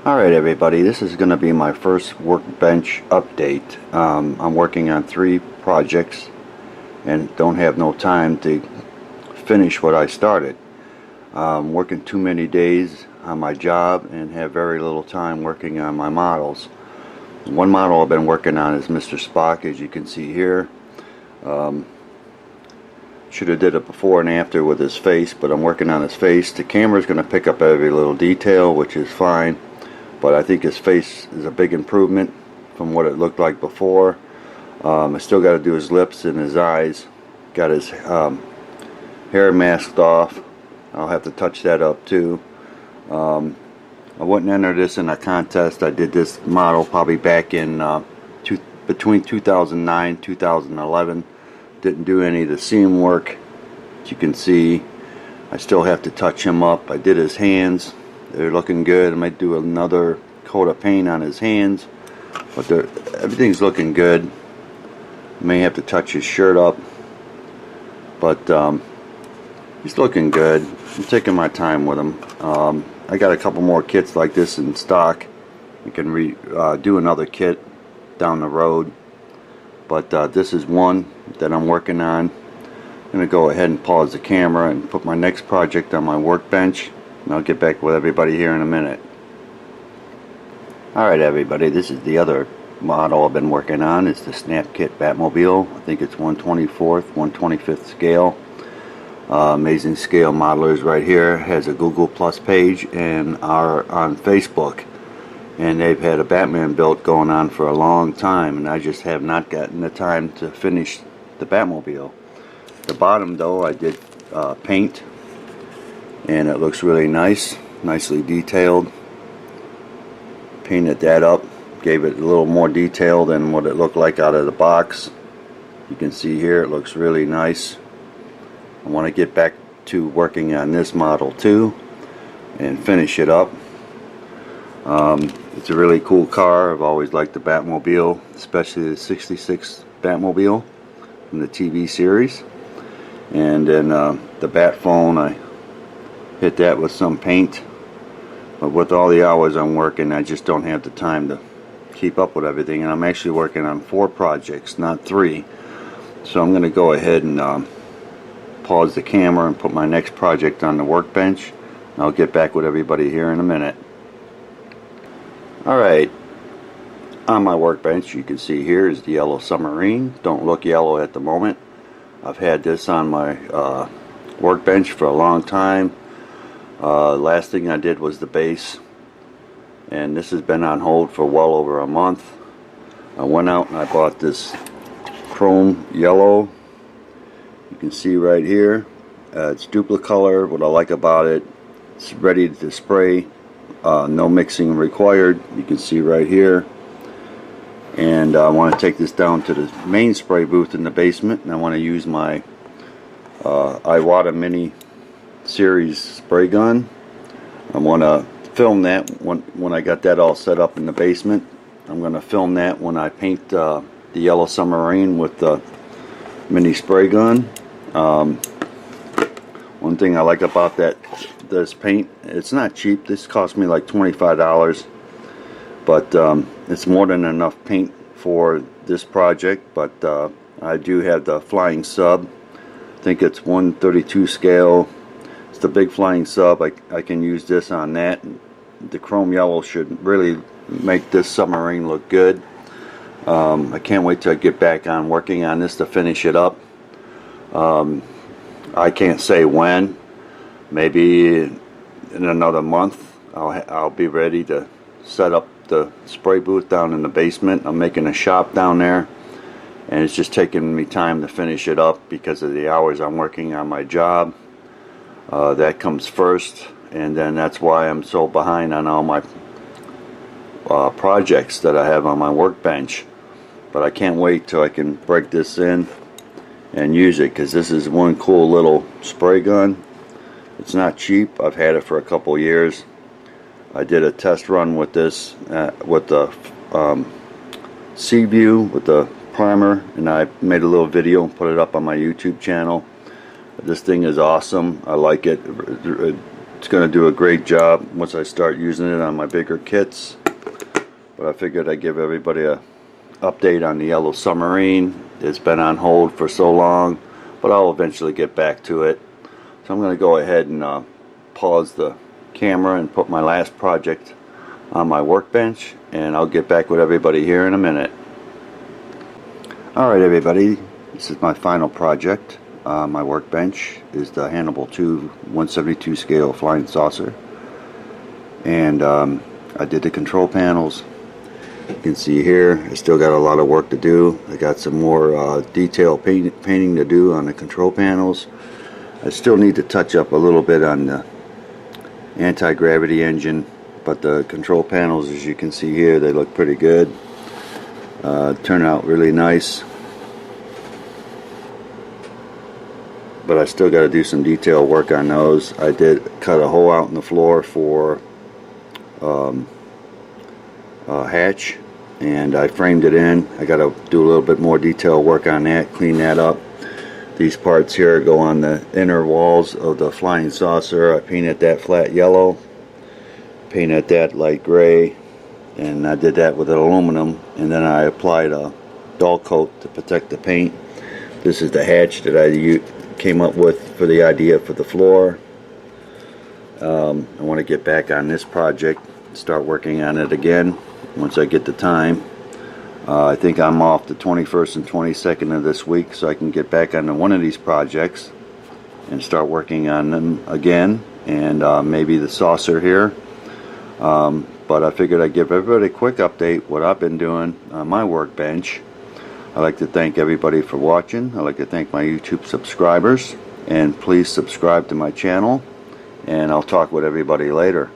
Alright everybody, this is going to be my first Workbench update. I'm working on 3 projects and don't have no time to finish what I started. Working too many days on my job and have very little time working on my models. One model I've been working on is Mr. Spock, as you can see here. Should have did it before and after with his face, but I'm working on his face. The camera's going to pick up every little detail, which is fine. But I think his face is a big improvement from what it looked like before. I still got to do his lips and his eyes. Got his hair masked off. I'll have to touch that up too. I wouldn't enter this in a contest. I did this model probably back in between 2009 2011. Didn't do any of the seam work. As you can see, I still have to touch him up. I did his hands. They're looking good. I might do another coat of paint on his hands, but everything's looking good. May have to touch his shirt up, but he's looking good. I'm taking my time with him. I got a couple more kits like this in stock. You can do another kit down the road, but this is one that I'm working on. I'm going to go ahead and pause the camera and put my next project on my workbench. And I'll get back with everybody here in a minute. Alright everybody, this is the other model I've been working on. It's the Snap Kit Batmobile. I think it's 1/24th, 1/25th scale. Amazing Scale Modelers right here. Has a Google Plus page and are on Facebook. And they've had a Batman build going on for a long time, and I just have not gotten the time to finish the Batmobile. The bottom though I did paint, and it looks really nice, nicely detailed. Painted that up, gave it a little more detail than what it looked like out of the box. You can see here it looks really nice. I want to get back to working on this model too and finish it up. It's a really cool car. I've always liked the Batmobile, especially the 66 Batmobile from the TV series. And then the Bat phone, I hit that with some paint, but with all the hours I'm working, I just don't have the time to keep up with everything, and I'm actually working on 4 projects, not 3. So I'm going to go ahead and pause the camera and put my next project on the workbench. I'll get back with everybody here in a minute. Alright, on my workbench you can see here is the yellow submarine. Don't look yellow at the moment. I've had this on my workbench for a long time. Last thing I did was the base, and this has been on hold for well over a month. I went out and I bought this chrome yellow. You can see right here, it's duplicolor. What I like about it, it's ready to spray, no mixing required. You can see right here. And I want to take this down to the main spray booth in the basement, and I want to use my Iwata Mini Series spray gun. I want to film that when I got that all set up in the basement. I'm going to film that when I paint the yellow submarine with the mini spray gun. One thing I like about this paint, it's not cheap. This cost me like $25, but it's more than enough paint for this project. But I do have the flying sub. I think it's 1/32 scale. It's the big flying sub. I can use this on that. The chrome yellow should really make this submarine look good. I can't wait till I get back on working on this to finish it up. I can't say when. Maybe in another month I'll be ready to set up the spray booth down in the basement. I'm making a shop down there, and it's just taking me time to finish it up because of the hours I'm working on my job. That comes first, and then that's why I'm so behind on all my projects that I have on my workbench. But I can't wait till I can break this in and use it, because this is one cool little spray gun. It's not cheap. I've had it for a couple years. I did a test run with this with the Sea View with the primer, and I made a little video and put it up on my YouTube channel. This thing is awesome. I like it. It It's going to do a great job once I start using it on my bigger kits. But I figured I'd give everybody a update on the Yellow Submarine. It's been on hold for so long, but I'll eventually get back to it. So I'm going to go ahead and pause the camera and put my last project on my workbench, and I'll get back with everybody here in a minute. Alright everybody, this is my final project. My workbench is the Hannibal 2 172 scale flying saucer, and I did the control panels. You can see here I still got a lot of work to do. I got some more detail painting to do on the control panels. I still need to touch up a little bit on the anti-gravity engine, but the control panels, as you can see here, they look pretty good. Turn out really nice, but I still got to do some detail work on those. I did cut a hole out in the floor for a hatch, and I framed it in. I got to do a little bit more detail work on that, clean that up. These parts here go on the inner walls of the flying saucer. I painted that flat yellow, painted that light gray, and I did that with aluminum, and then I applied a dull coat to protect the paint. This is the hatch that I came up with for the idea for the floor. I want to get back on this project, start working on it again once I get the time. I think I'm off the 21st and 22nd of this week, so I can get back onto one of these projects and start working on them again, and maybe the saucer here. But I figured I'd give everybody a quick update what I've been doing on my workbench. I'd like to thank everybody for watching. I'd like to thank my YouTube subscribers, and please subscribe to my channel, and I'll talk with everybody later.